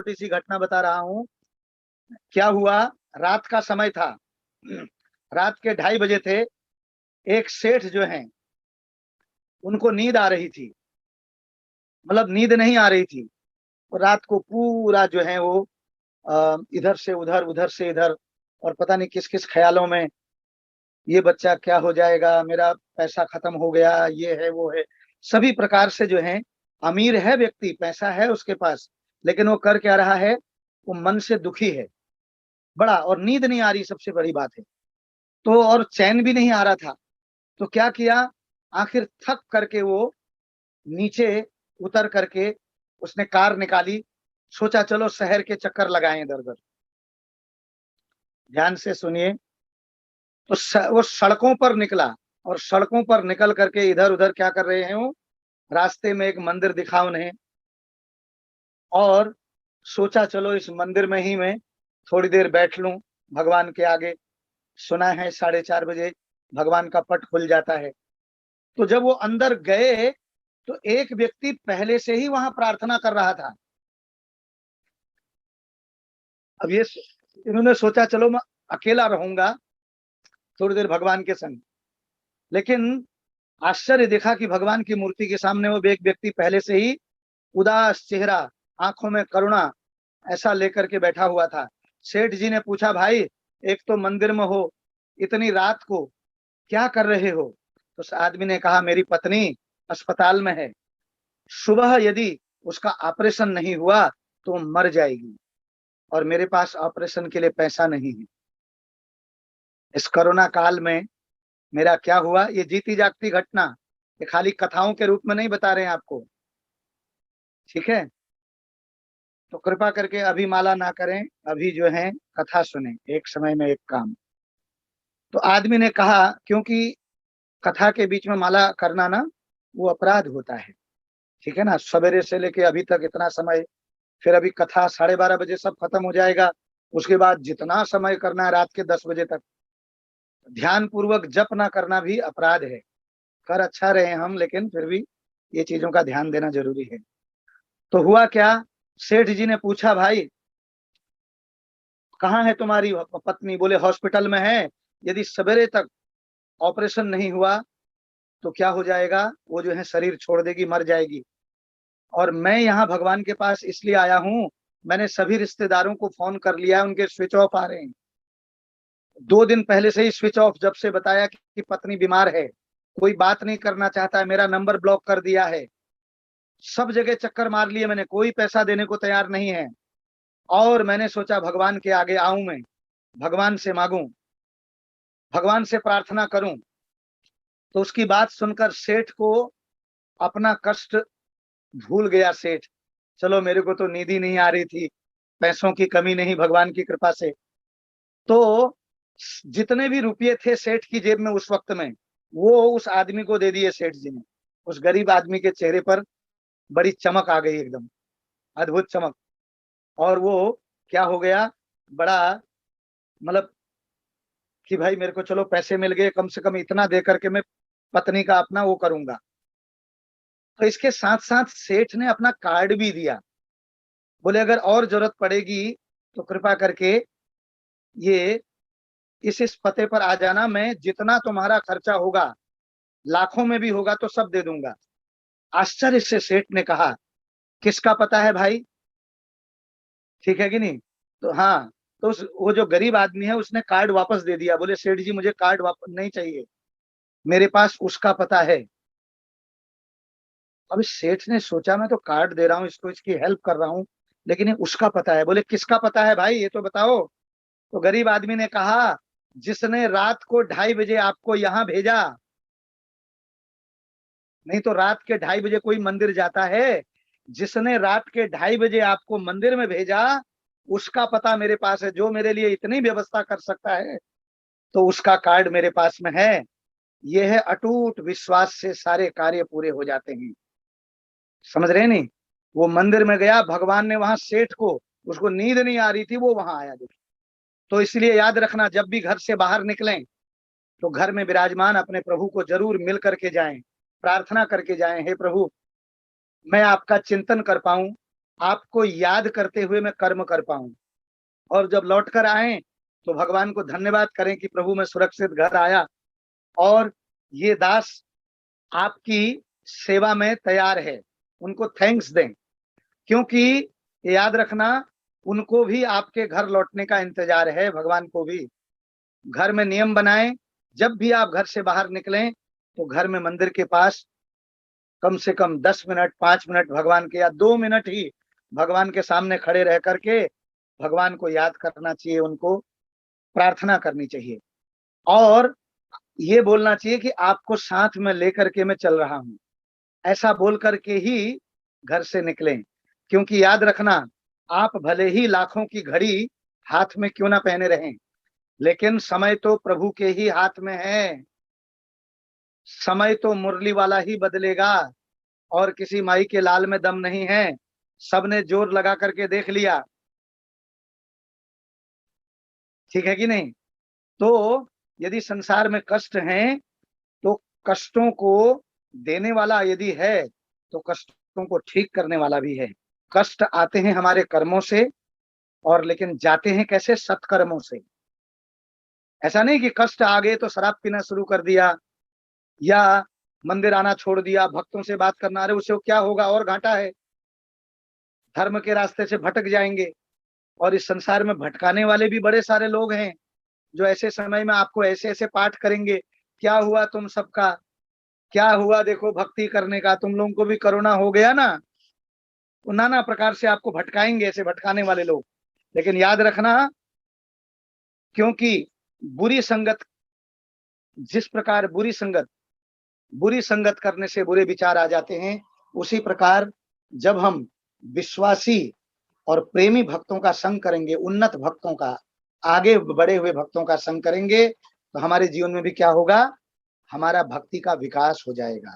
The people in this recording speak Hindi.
छोटी सी घटना बता रहा हूँ। क्या हुआ, रात का समय था, रात के 2:30 बजे थे। एक सेठ जो हैं, उनको नींद आ रही थी, मतलब नींद नहीं आ रही थी। रात को पूरा जो है वो इधर से उधर, उधर से इधर, और पता नहीं किस किस ख्यालों में, ये बच्चा क्या हो जाएगा, मेरा पैसा खत्म हो गया, ये है वो है, सभी प्रकार से जो है। अमीर है व्यक्ति, पैसा है उसके पास, लेकिन वो कर क्या रहा है, वो मन से दुखी है बड़ा, और नींद नहीं आ रही, सबसे बड़ी बात है। तो और चैन भी नहीं आ रहा था। तो क्या किया, आखिर थक करके वो नीचे उतर करके उसने कार निकाली। सोचा चलो शहर के चक्कर लगाएं इधर उधर। ध्यान से सुनिए। तो वो सड़कों पर निकला, और सड़कों पर निकल करके इधर उधर क्या कर रहे हैं वो, रास्ते में एक मंदिर दिखा उन्हें, और सोचा चलो इस मंदिर में ही मैं थोड़ी देर बैठ लूं भगवान के आगे। सुना है 4:30 बजे भगवान का पट खुल जाता है। तो जब वो अंदर गए, तो एक व्यक्ति पहले से ही वहां प्रार्थना कर रहा था। अब ये इन्होंने सोचा चलो मैं अकेला रहूंगा थोड़ी देर भगवान के संग। लेकिन आश्चर्य देखा कि भगवान की मूर्ति के सामने वो एक व्यक्ति पहले से ही उदास चेहरा, आंखों में करुणा ऐसा लेकर के बैठा हुआ था। सेठ जी ने पूछा, भाई एक तो मंदिर में हो, इतनी रात को क्या कर रहे हो? तो उस आदमी ने कहा, मेरी पत्नी अस्पताल में है, सुबह यदि उसका ऑपरेशन नहीं हुआ तो मर जाएगी, और मेरे पास ऑपरेशन के लिए पैसा नहीं है। इस कोरोना काल में मेरा क्या हुआ, ये जीती जागती घटना, ये खाली कथाओं के रूप में नहीं बता रहे हैं आपको, ठीक है? तो कृपा करके अभी माला ना करें, अभी जो है कथा सुने, एक समय में एक काम। तो आदमी ने कहा, क्योंकि कथा के बीच में माला करना ना, वो अपराध होता है, ठीक है ना? सवेरे से लेके अभी तक इतना समय, फिर अभी कथा 12:30 बजे सब खत्म हो जाएगा, उसके बाद जितना समय करना है रात के 10 बजे तक, ध्यान पूर्वक जप ना करना भी अपराध है। कर अच्छा रहे हम, लेकिन फिर भी ये चीजों का ध्यान देना जरूरी है। तो हुआ क्या, सेठ जी ने पूछा, भाई कहाँ है तुम्हारी पत्नी? बोले हॉस्पिटल में है, यदि सवेरे तक ऑपरेशन नहीं हुआ तो क्या हो जाएगा, वो जो है शरीर छोड़ देगी, मर जाएगी। और मैं यहाँ भगवान के पास इसलिए आया हूँ, मैंने सभी रिश्तेदारों को फोन कर लिया है, उनके स्विच ऑफ आ रहे हैं। 2 दिन पहले से ही स्विच ऑफ, जब से बताया कि पत्नी बीमार है, कोई बात नहीं करना चाहता है, मेरा नंबर ब्लॉक कर दिया है, सब जगह चक्कर मार लिए मैंने, कोई पैसा देने को तैयार नहीं है। और मैंने सोचा भगवान के आगे आऊं मैं, भगवान से मांगूं, भगवान से प्रार्थना करूं। तो उसकी बात सुनकर सेठ को अपना कष्ट भूल गया सेठ। चलो मेरे को तो नींद ही नहीं आ रही थी, पैसों की कमी नहीं भगवान की कृपा से। तो जितने भी रुपये थे सेठ की जेब में उस वक्त में, वो उस आदमी को दे दिए सेठ जी ने। उस गरीब आदमी के चेहरे पर बड़ी चमक आ गई, एकदम अद्भुत चमक। और वो क्या हो गया, बड़ा मतलब कि भाई मेरे को चलो पैसे मिल गए, कम से कम इतना दे करके मैं पत्नी का अपना वो करूंगा। तो इसके साथ साथ सेठ ने अपना कार्ड भी दिया, बोले अगर और जरूरत पड़ेगी तो कृपा करके ये इस पते पर आ जाना, मैं जितना तुम्हारा खर्चा होगा, लाखों में भी होगा तो सब दे दूंगा। आश्चर्य से सेठ ने कहा, किसका पता है भाई, ठीक है कि नहीं? तो हाँ, तो वो जो गरीब आदमी है उसने कार्ड वापस दे दिया, बोले सेठ जी मुझे कार्ड वापस नहीं चाहिए, मेरे पास उसका पता है। अब इस सेठ ने सोचा, मैं तो कार्ड दे रहा हूँ इसको, इसकी हेल्प कर रहा हूँ, लेकिन ये उसका पता है। बोले किसका पता है भाई, ये तो बताओ। तो गरीब आदमी ने कहा, जिसने रात को 2:30 बजे आपको यहाँ भेजा। नहीं तो रात के 2:30 बजे कोई मंदिर जाता है? जिसने रात के 2:30 बजे आपको मंदिर में भेजा, उसका पता मेरे पास है, जो मेरे लिए इतनी व्यवस्था कर सकता है, तो उसका कार्ड मेरे पास में है। यह है अटूट विश्वास से सारे कार्य पूरे हो जाते हैं। समझ रहे नहीं? वो मंदिर में गया, भगवान ने वहां सेठ को, उसको नींद नहीं आ रही थी, वो वहां आया देखिए। तो इसलिए याद रखना, जब भी घर से बाहर निकलें तो घर में विराजमान अपने प्रभु को जरूर मिल करके जाएं, प्रार्थना करके जाएं, हे प्रभु मैं आपका चिंतन कर पाऊं, आपको याद करते हुए मैं कर्म कर पाऊं, और जब लौट कर आए तो भगवान को धन्यवाद करें कि प्रभु मैं सुरक्षित घर आया, और ये दास आपकी सेवा में तैयार है, उनको थैंक्स दें। क्योंकि याद रखना, उनको भी आपके घर लौटने का इंतजार है, भगवान को भी। घर में नियम बनाएं, जब भी आप घर से बाहर निकलें तो घर में मंदिर के पास कम से कम 10 मिनट 5 मिनट भगवान के, या 2 मिनट ही भगवान के सामने खड़े रह करके भगवान को याद करना चाहिए, उनको प्रार्थना करनी चाहिए, और ये बोलना चाहिए कि आपको साथ में लेकर के मैं चल रहा हूं, ऐसा बोल करके ही घर से निकलें। क्योंकि याद रखना, आप भले ही लाखों की घड़ी हाथ में क्यों ना पहने रहें, लेकिन समय तो प्रभु के ही हाथ में है। समय तो मुरली वाला ही बदलेगा, और किसी माई के लाल में दम नहीं है। सबने जोर लगा करके देख लिया, ठीक है कि नहीं? तो यदि संसार में कष्ट हैं, तो कष्टों को देने वाला यदि है, तो कष्टों को ठीक करने वाला भी है। कष्ट आते हैं हमारे कर्मों से, और लेकिन जाते हैं कैसे? सत्कर्मों से। ऐसा नहीं कि कष्ट आ गए तो शराब पीना शुरू कर दिया, या मंदिर आना छोड़ दिया, भक्तों से बात करना, अरे उससे क्या होगा, और घाटा है, धर्म के रास्ते से भटक जाएंगे। और इस संसार में भटकाने वाले भी बड़े सारे लोग हैं, जो ऐसे समय में आपको ऐसे ऐसे पाठ करेंगे, क्या हुआ तुम सबका, क्या हुआ देखो भक्ति करने का, तुम लोगों को भी कोरोना हो गया ना। तो नाना प्रकार से आपको भटकाएंगे ऐसे भटकाने वाले लोग। लेकिन याद रखना, क्योंकि बुरी संगत, जिस प्रकार बुरी संगत करने से बुरे विचार आ जाते हैं, उसी प्रकार जब हम विश्वासी और प्रेमी भक्तों का संग करेंगे, उन्नत भक्तों का, आगे बढ़े हुए भक्तों का संग करेंगे, तो हमारे जीवन में भी क्या होगा? हमारा भक्ति का विकास हो जाएगा।